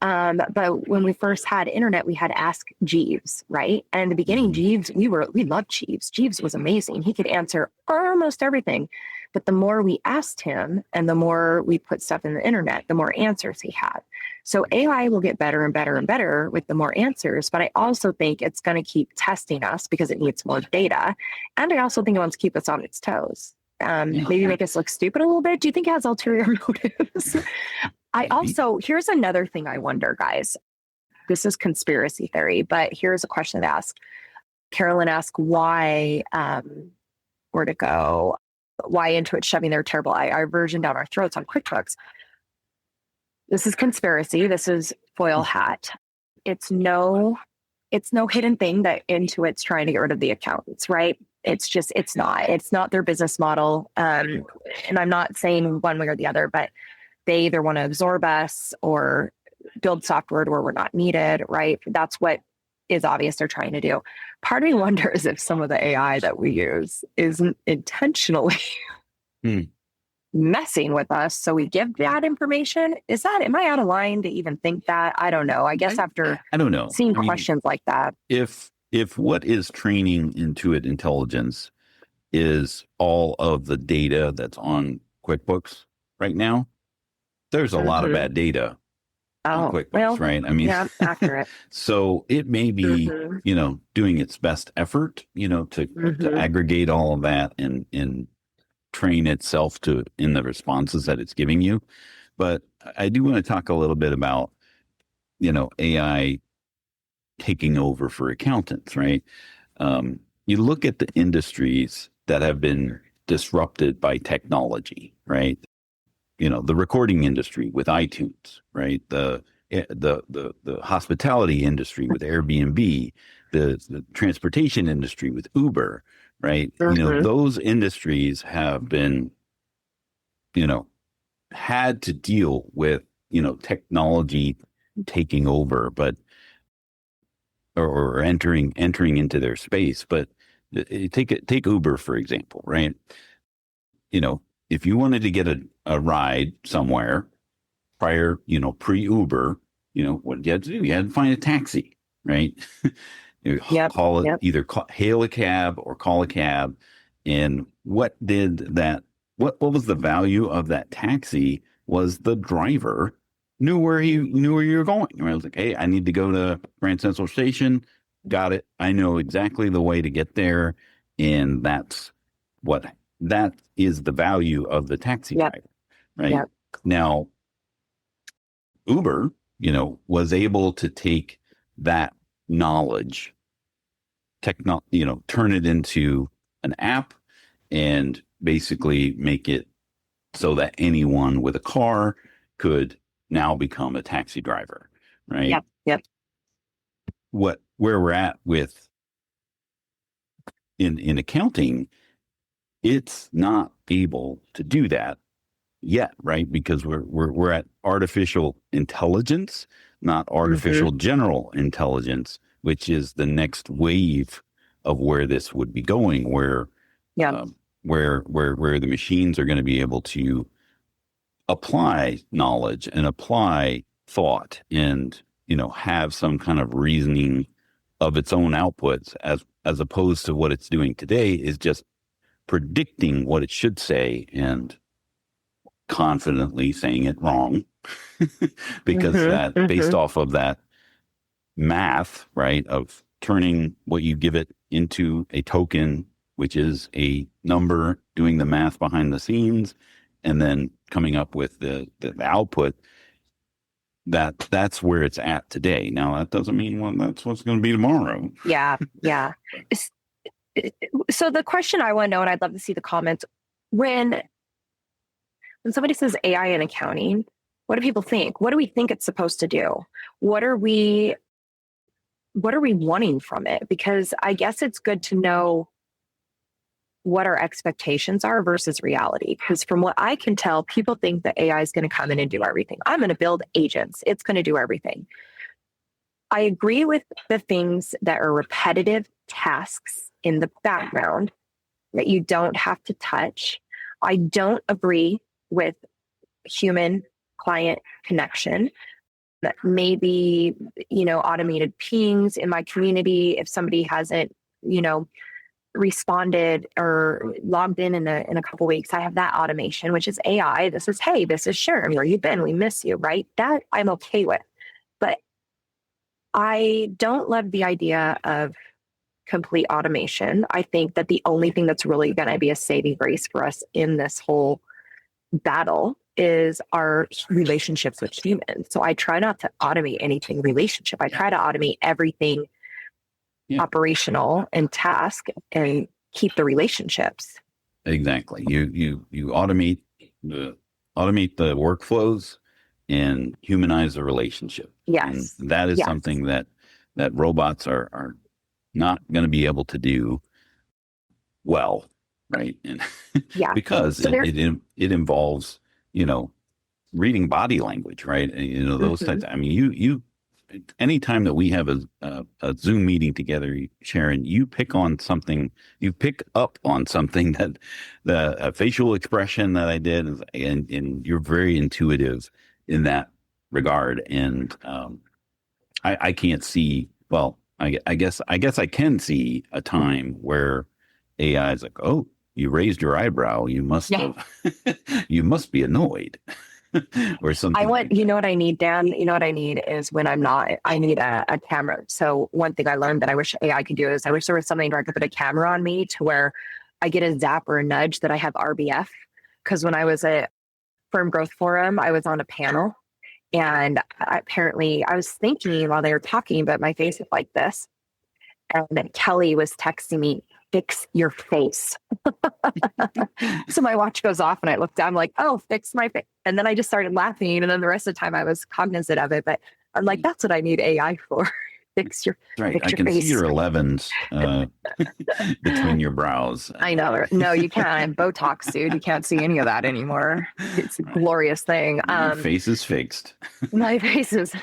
but when we first had internet, we had Ask Jeeves, right? And in the beginning, Jeeves, we loved Jeeves. Jeeves was amazing. He could answer almost everything. But the more we asked him and the more we put stuff in the internet, the more answers he had. So AI will get better and better and better with the more answers, but I also think it's going to keep testing us because it needs more data. And I also think it wants to keep us on its toes. Maybe make us look stupid a little bit. Do you think it has ulterior motives? Here's another thing I wonder, guys. This is conspiracy theory, but here's a question to ask. Carolyn asked why, where'd it go? Why Intuit shoving their terrible AI version down our throats on QuickBooks? This is conspiracy. This is foil hat. It's no hidden thing that Intuit's trying to get rid of the accountants, right? It's not their business model. And I'm not saying one way or the other, but they either want to absorb us or build software where we're not needed, right? That's what is obvious they're trying to do. Part of me wonders if some of the AI that we use isn't intentionally messing with us. So we give that information. Am I out of line to even think that? I don't know. I guess after I don't know. Seeing questions like that. If what is training Intuit intelligence is all of the data that's on QuickBooks right now, there's a lot of bad data on QuickBooks, right? I mean, yeah, accurate. So it may be, doing its best effort, to aggregate all of that and train itself in the responses that it's giving you. But I do want to talk a little bit about, AI taking over for accountants, right? You look at the industries that have been disrupted by technology, right? The recording industry with iTunes, right? The hospitality industry with Airbnb, the transportation industry with Uber, right? Those industries have been, had to deal with, technology taking over, but or entering into their space. But take Uber, for example, right? If you wanted to get a ride somewhere prior, pre-Uber, what you had to do, you had to find a taxi, right? Hail a cab or call a cab. And what was the value of that taxi was the driver knew where you were going. I was like, hey, I need to go to Grand Central Station. Got it. I know exactly the way to get there. And that is the value of the taxi driver, right? Yep. Now, Uber, was able to take that knowledge, turn it into an app and basically make it so that anyone with a car could now become a taxi driver, right? Yep. Where we're at with in accounting, it's not able to do that yet, right? Because we're at artificial intelligence, not artificial general intelligence, which is the next wave of where this would be going, where the machines are going to be able to apply knowledge and apply thought and have some kind of reasoning of its own outputs, as opposed to what it's doing today is just predicting what it should say and confidently saying it wrong because based off of that math, right, of turning what you give it into a token, which is a number, doing the math behind the scenes, and then coming up with the output. That's where it's at today. Now, that doesn't mean that's what's going to be tomorrow. Yeah. So the question I want to know, and I'd love to see the comments, when somebody says AI in accounting, what do people think? What do we think it's supposed to do? What are we wanting from it? Because I guess it's good to know what our expectations are versus reality. Because from what I can tell, people think that AI is going to come in and do everything. I'm going to build agents. It's going to do everything. I agree with the things that are repetitive tasks in the background that you don't have to touch. I don't agree with human client connection. That maybe, automated pings in my community, if somebody hasn't, responded or logged in a couple weeks, I have that automation, which is AI. This is, hey, this is Sharon. Where you been? We miss you, right? That I'm okay with. But I don't love the idea of complete automation. I think that the only thing that's really going to be a saving grace for us in this whole battle is our relationships with humans. So I try not to automate anything relationship. I try to automate everything operational and task and keep the relationships. Exactly. You automate the workflows and humanize the relationship. Yes. And that is something that robots are not going to be able to do well, right? And because so it involves, reading body language, right? And, those types. I mean, you anytime that we have a Zoom meeting together, Sharon, you pick up on something that the facial expression that I did, and you're very intuitive in that regard. And I can't see. Well, I guess I can see a time where AI is like, oh, you raised your eyebrow. You must have. You must be annoyed. Or something. You know what I need, Dan? You know what I need is when I'm not, I need a camera. So one thing I learned that I wish AI could do is I wish there was something where I could put a camera on me to where I get a zap or a nudge that I have RBF. Because when I was at Firm Growth Forum, I was on a panel, and apparently I was thinking while they were talking, but my face is like this. And then Kelly was texting me, fix your face. So my watch goes off and I look down, I'm like, oh, fix my face. And then I just started laughing. And then the rest of the time I was cognizant of it. But I'm like, that's what I need AI for. Fix your right. Fix I your can face. see your 11s between your brows. I know. No, you can't. Botox, dude. You can't see any of that anymore. It's a glorious thing. Your face is fixed. My face is,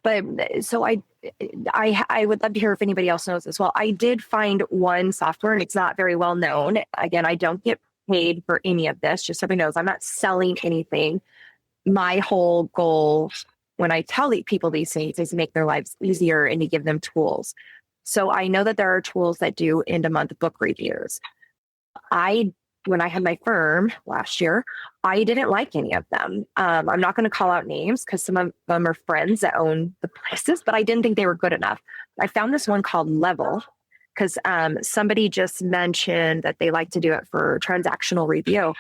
but so I would love to hear if anybody else knows as well. I did find one software, and it's not very well known. Again, I don't get paid for any of this. Just so everybody knows, I'm not selling anything. My whole goal when I tell people these things is to make their lives easier and to give them tools. So I know that there are tools that do end-of-month book reviews. When I had my firm last year, I didn't like any of them. I'm not going to call out names because some of them are friends that own the places, but I didn't think they were good enough. I found this one called Level because somebody just mentioned that they like to do it for transactional review.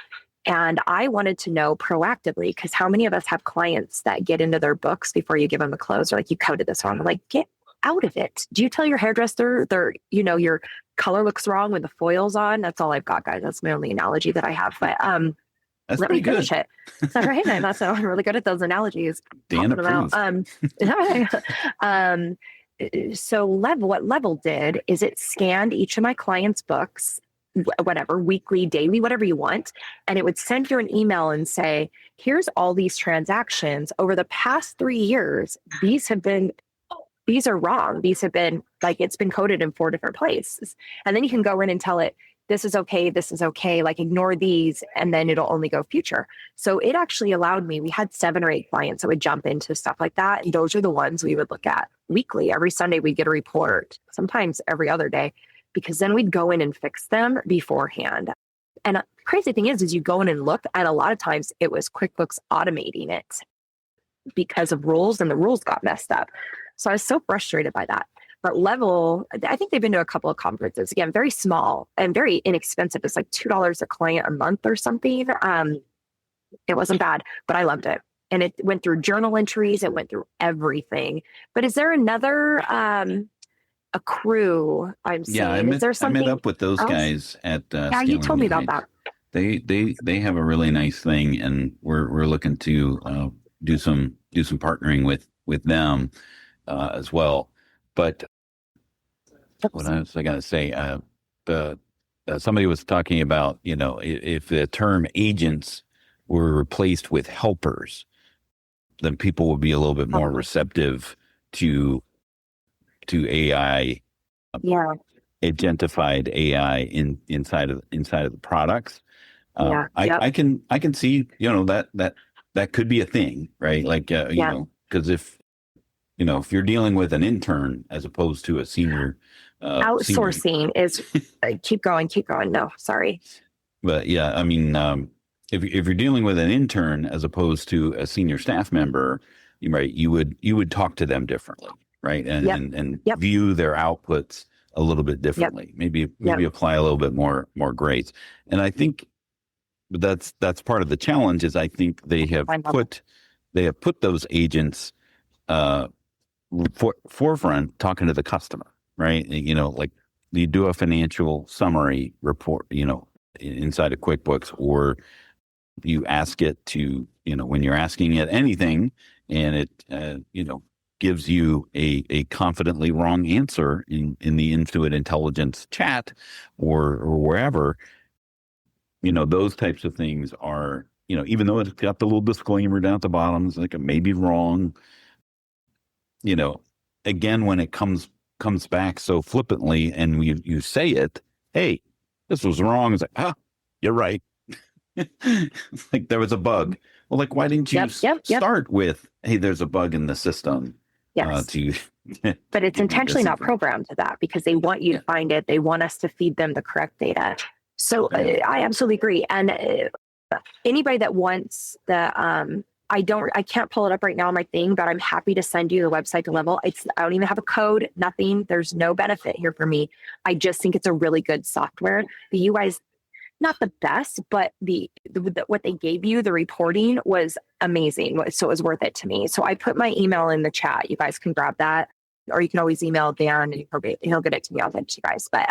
And I wanted to know proactively, because how many of us have clients that get into their books before you give them a close? They're like, you coded this wrong. I'm like, get out of it. Do you tell your hairdresser your color looks wrong with the foils on? That's all I've got, guys. That's my only analogy that I have. But that's let me pretty finish good. it. It's all right. I'm really good at those analogies. Dan approves. So what Level did is it scanned each of my clients' books, whatever, weekly, daily, whatever you want. And it would send you an email and say, here's all these transactions over the past 3 years. These are wrong. These have been it's been coded in 4 different places. And then you can go in and tell it, this is okay, ignore these, and then it'll only go future. So it actually allowed me, we had 7 or 8 clients that would jump into stuff like that. And those are the ones we would look at weekly. Every Sunday we'd get a report, sometimes every other day, because then we'd go in and fix them beforehand. And the crazy thing is you go in and look, and a lot of times it was QuickBooks automating it because of rules, and the rules got messed up. So I was so frustrated by that. But Level, I think they've been to a couple of conferences. Again, very small and very inexpensive. It's like $2 a client a month or something. It wasn't bad, but I loved it. And it went through journal entries. It went through everything. But is there another a crew I'm seeing? Yeah, is there something I met up with those guys at yeah, you told me about that. They have a really nice thing, and we're looking to do some partnering with them as well. But what else I got to say? Somebody was talking about, if the term agents were replaced with helpers, then people would be a little bit more receptive to AI, agentified AI inside of the products. I can see, that could be a thing, right? Because if you're dealing with an intern as opposed to a senior senior. Outsourcing is keep going. No, sorry. But yeah, I mean, if you're dealing with an intern as opposed to a senior staff member, right, you would talk to them differently, right, and Yep. view their outputs a little bit differently. Maybe apply a little bit more grace. And I think that's part of the challenge. Is I think they have put those agents forefront, talking to the customer, right? Like you do a financial summary report, inside of QuickBooks, or you ask it to, when you're asking it anything, and it, gives you a confidently wrong answer in the Intuit Intelligence chat or wherever, those types of things are, even though it's got the little disclaimer down at the bottom, it's like it may be wrong, again, when it comes back so flippantly and you say it, hey, this was wrong. It's like, you're right. It's like there was a bug. Well, like, why didn't you start with, hey, there's a bug in the system? Yes. But it's intentionally not programmed to that, because they want you to find it. They want us to feed them the correct data. So I absolutely agree. And anybody that wants the, I can't pull it up right now on my thing, but I'm happy to send you the website to level. I don't even have a code, nothing. There's no benefit here for me. I just think it's a really good software. The UI's not the best, but the what they gave you, the reporting was amazing. So it was worth it to me. So I put my email in the chat. You guys can grab that, or you can always email Dan and he'll get it to me. I'll get it to you guys. But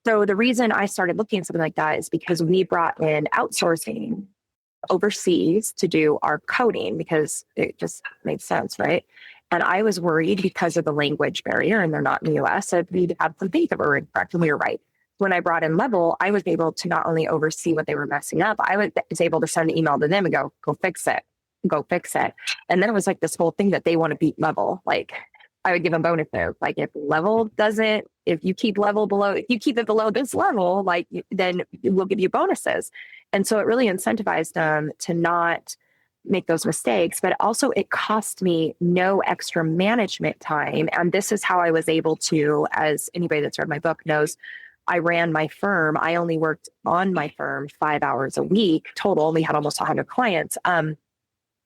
so the reason I started looking at something like that is because we brought in outsourcing overseas to do our coding, because it just made sense, right? And I was worried because of the language barrier, and they're not in the US, so we'd have some things that were incorrect, and we were right. When I brought in Level, I was able to not only oversee what they were messing up, I was able to send an email to them and go fix it. And then it was like this whole thing that they want to beat Level. Like, I would give them bonuses. Like, if Level doesn't, if you keep it below this level, like, then we'll give you bonuses. And so it really incentivized them to not make those mistakes, but also it cost me no extra management time. And this is how I was able to, as anybody that's read my book knows, I ran my firm. I only worked on my firm 5 hours a week total, only had almost 100 clients.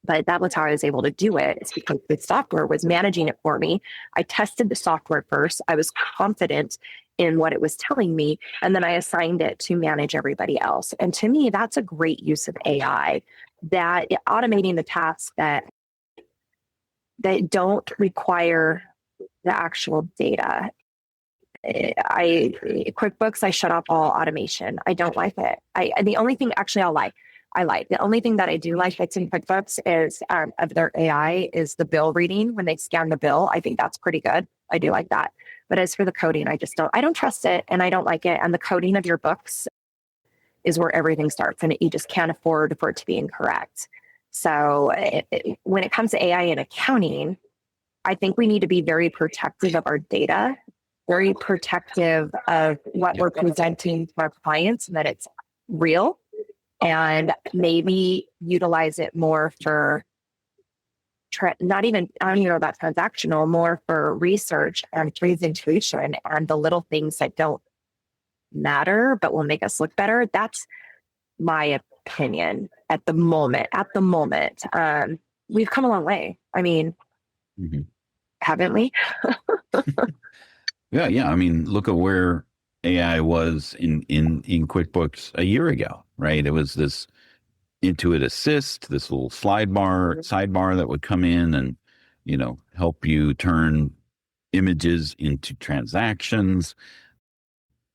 But that was how I was able to do it. It's because the software was managing it for me. I tested the software first. I was confident in what it was telling me. And then I assigned it to manage everybody else. And to me, that's a great use of AI, that automating the tasks that don't require the actual data. QuickBooks, I shut off all automation. I don't like it. The only thing actually I like. The only thing that I do like that's in QuickBooks is of their AI is the bill reading. When they scan the bill, I think that's pretty good. I do like that. But as for the coding, I don't trust it, and I don't like it. And the coding of your books is where everything starts, and you just can't afford for it to be incorrect. So when it comes to AI in accounting, I think we need to be very protective of our data, very protective of what we're presenting to our clients, and that it's real, and maybe utilize it more for I don't even know about transactional, more for research and presentation and the little things that don't matter but will make us look better. That's my opinion at the moment. We've come a long way. I mean, haven't we? Yeah. I mean, look at where AI was in QuickBooks a year ago, right? It was this Intuit Assist, this little sidebar that would come in and, help you turn images into transactions,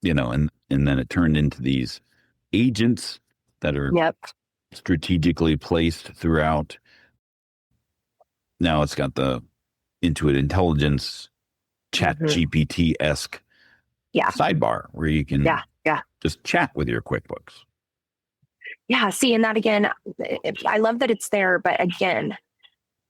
and then it turned into these agents that are strategically placed throughout. Now it's got the Intuit Intelligence Chat GPT-esque sidebar where you can just chat with your QuickBooks. Yeah, see, and that again, I love that it's there, but again,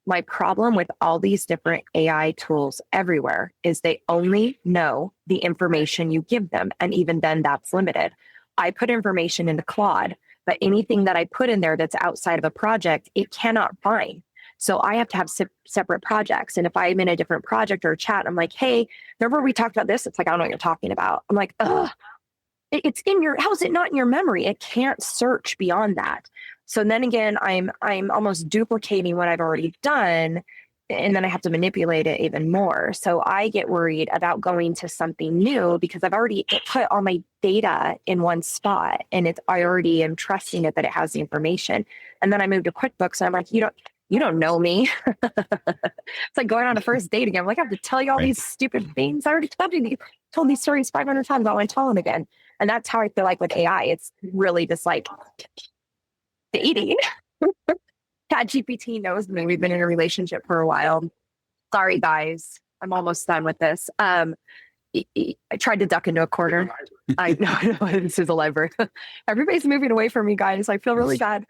my problem with all these different AI tools everywhere is they only know the information you give them, and even then that's limited. I put information into Claude, but anything that I put in there that's outside of a project, it cannot find. So I have to have separate projects. And if I'm in a different project or a chat, I'm like, hey, remember we talked about this? It's like, I don't know what you're talking about. I'm like, ugh, it's in your, how's it not in your memory? It can't search beyond that. So then again, I'm almost duplicating what I've already done. And then I have to manipulate it even more. So I get worried about going to something new because I've already put all my data in one spot and I already am trusting it that it has the information. And then I moved to QuickBooks and I'm like, you don't know me. It's like going on a first date again. I'm like, I have to tell you all these stupid things. I already told these stories 500 times. I want to tell them again. And that's how I feel like with AI. It's really just like dating. ChatGPT knows me. We've been in a relationship for a while. Sorry, guys. I'm almost done with this. I tried to duck into a corner. I know this is a library. Everybody's moving away from me, guys. I feel really bad.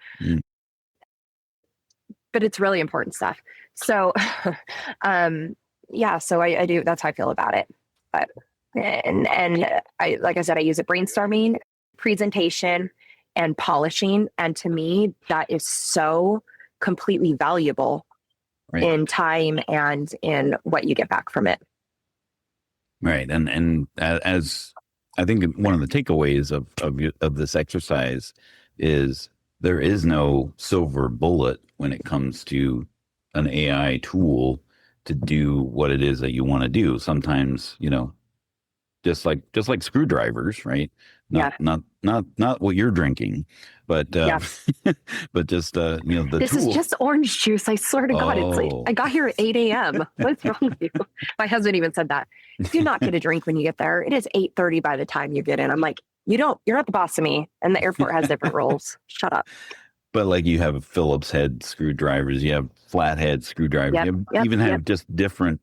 But it's really important stuff. So, so I do. That's how I feel about it. But and I, like I said, I use it brainstorming, presentation, and polishing. And to me, that is so completely valuable in time and in what you get back from it. Right. And as I think one of the takeaways of this exercise is there is no silver bullet when it comes to an AI tool to do what it is that you want to do. Sometimes, just like screwdrivers, right? Not what you're drinking, but but just the this tool. Is just orange juice. I swear to God, it's like I got here at 8 a.m. What's wrong with you? My husband even said that. Do not get a drink when you get there. It is 8:30 by the time you get in. I'm like, you're not the boss of me. And the airport has different rules. Shut up. But like you have Phillips head screwdrivers, you have flathead screwdrivers, you even have just different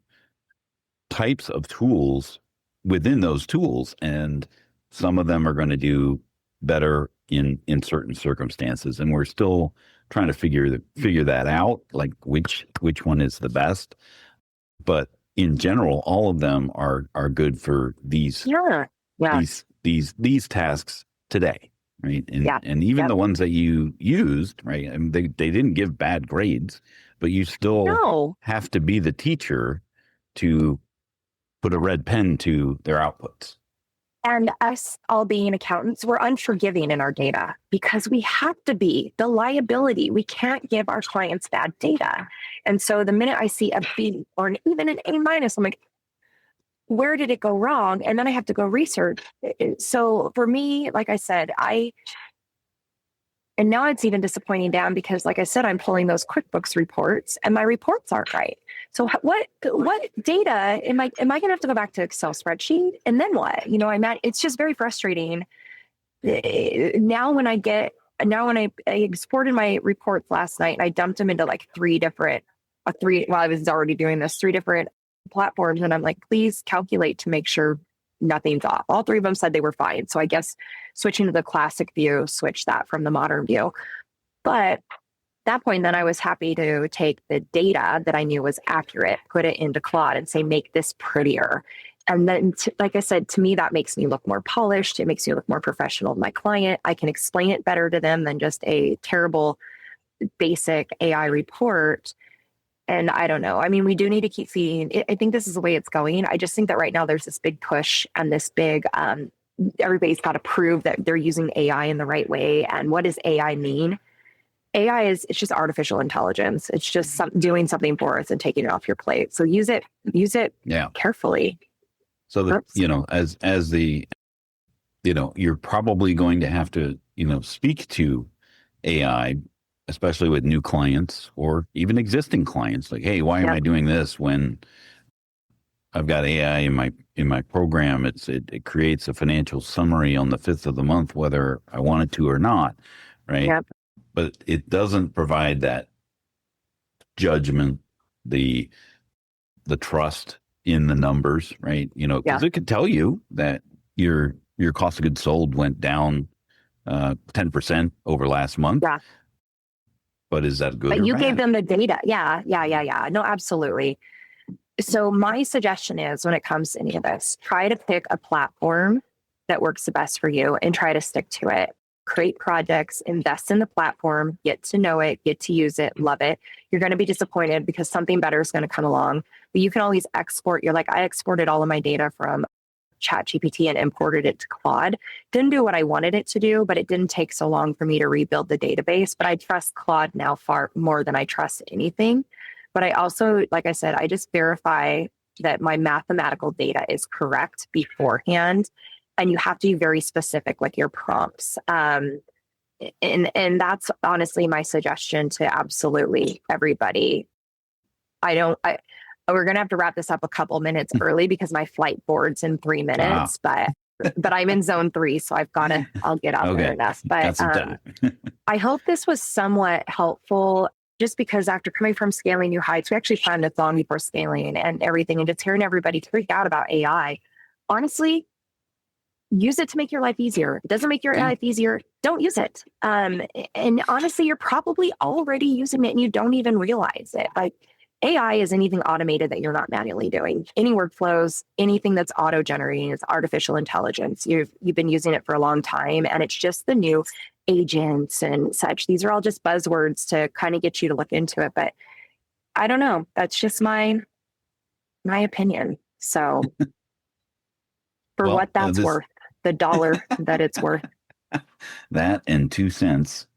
types of tools within those tools, and some of them are going to do better in certain circumstances, and we're still trying to figure that out, like which one is the best. But in general, all of them are good for these tasks today, right? And even the ones that you used, right? I mean, they didn't give bad grades, but you still have to be the teacher to put a red pen to their outputs. And us all being accountants, we're unforgiving in our data because we have to be the liability. We can't give our clients bad data. And so the minute I see a B or even an A-, I'm like, where did it go wrong? And then I have to go research. So for me, like I said, and now it's even disappointing, Dan, because like I said, I'm pulling those QuickBooks reports and my reports aren't right. So what data am I going to have to go back to Excel spreadsheet? And then what? It's just very frustrating. Now when I exported my reports last night and I dumped them into like three different platforms. And I'm like, please calculate to make sure nothing's off. All three of them said they were fine. So I guess switching to the classic view, switch that from the modern view. But at that point, then I was happy to take the data that I knew was accurate, put it into Claude and say, make this prettier. And then, like I said, to me, that makes me look more polished. It makes me look more professional to my client. I can explain it better to them than just a terrible, basic AI report. And I don't know. I mean, we do need to keep feeding. I think this is the way it's going. I just think that right now there's this big push and this big, everybody's got to prove that they're using AI in the right way. And what does AI mean? AI it's just artificial intelligence. It's just doing something for us and taking it off your plate. So use it carefully. So that, as the, you're probably going to have to, speak to AI, especially with new clients or even existing clients. Like, hey, why am I doing this when I've got AI in my program? It creates a financial summary on the 5th of the month, whether I want it to or not, right? Yep. But it doesn't provide that judgment, the trust in the numbers, right? Because it could tell you that your cost of goods sold went down 10% over last month. Yeah. But is that good? But you bad? gave them the data. Yeah. No, absolutely. So my suggestion is when it comes to any of this, try to pick a platform that works the best for you and try to stick to it. create projects, invest in the platform, get to know it, get to use it, love it. You're going to be disappointed because something better is going to come along. But you can always export. You're like, I exported all of my data from ChatGPT and imported it to Claude. Didn't do what I wanted it to do, but it didn't take so long for me to rebuild the database. But I trust Claude now far more than I trust anything. But I also, like I said, I just verify that my mathematical data is correct beforehand. And you have to be very specific with your prompts. And that's honestly my suggestion to absolutely everybody. We're going to have to wrap this up a couple minutes early because my flight boards in 3 minutes, but I'm in zone 3, so I'll get out there enough. But I hope this was somewhat helpful, just because after coming from Scaling New Heights, we actually planned a thon before scaling and everything, and just hearing everybody freak out about AI. Honestly, use it to make your life easier. If it doesn't make your life easier, don't use it. And honestly, you're probably already using it and you don't even realize it. Like, AI is anything automated that you're not manually doing. Any workflows, anything that's auto-generating, it's artificial intelligence. You've been using it for a long time, and it's just the new agents and such. These are all just buzzwords to kind of get you to look into it. But I don't know. That's just my opinion. So for what that's worth, the dollar that it's worth. That and 2 cents.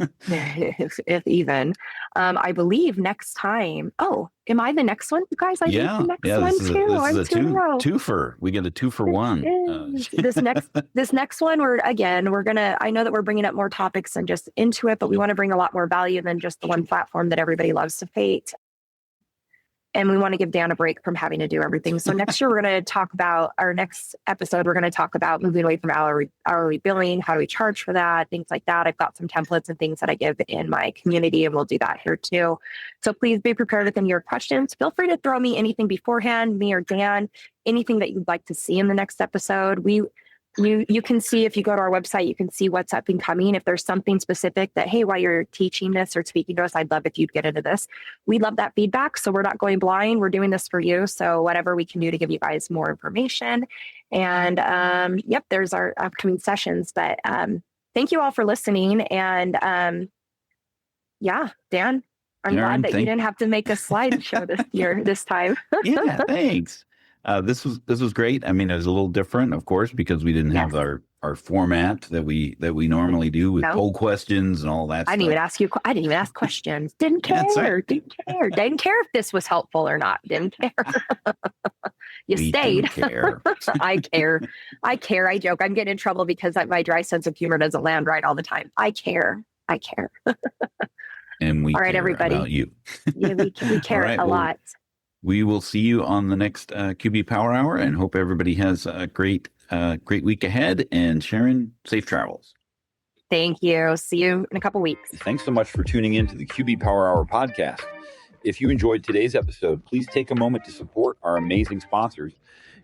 if even. I believe next time. Oh, am I the next one, you guys? I think the next one too. This is a twofer. We get a 2 for 1. This next one, we're gonna. I know that we're bringing up more topics and just into it, but we want to bring a lot more value than just the one platform that everybody loves to hate. And we want to give Dan a break from having to do everything. So next year, we're going to talk about our next episode. We're going to talk about moving away from hourly billing. How do we charge for that? Things like that. I've got some templates and things that I give in my community, and we'll do that here too. So please be prepared with your questions. Feel free to throw me anything beforehand, me or Dan, anything that you'd like to see in the next episode. You can see, if you go to our website, you can see what's up and coming. If there's something specific that, hey, while you're teaching this or speaking to us, I'd love if you'd get into this. We love that feedback. So we're not going blind. We're doing this for you. So whatever we can do to give you guys more information. And there's our upcoming sessions. But thank you all for listening. And Dan, I'm glad that you didn't have to make a slideshow this time. Yeah, thanks. This was great. I mean, it was a little different, of course, because we didn't have our format that we normally do with poll questions and all that. I didn't even ask questions. Didn't care. Right. Didn't care if this was helpful or not. Didn't care. You stayed. Care. I care. I joke. I'm getting in trouble because my dry sense of humor doesn't land right all the time. I care. And we all right, care everybody. About you. Yeah, we care a lot. We will see you on the next QB Power Hour, and hope everybody has a great week ahead. And Sharon, safe travels. Thank you. See you in a couple weeks. Thanks so much for tuning in to the QB Power Hour podcast. If you enjoyed today's episode, please take a moment to support our amazing sponsors.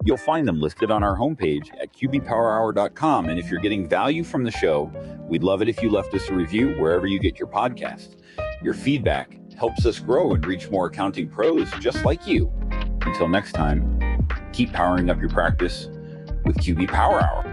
You'll find them listed on our homepage at qbpowerhour.com. And if you're getting value from the show, we'd love it if you left us a review wherever you get your podcasts. Your feedback helps us grow and reach more accounting pros just like you. Until next time, keep powering up your practice with QB Power Hour.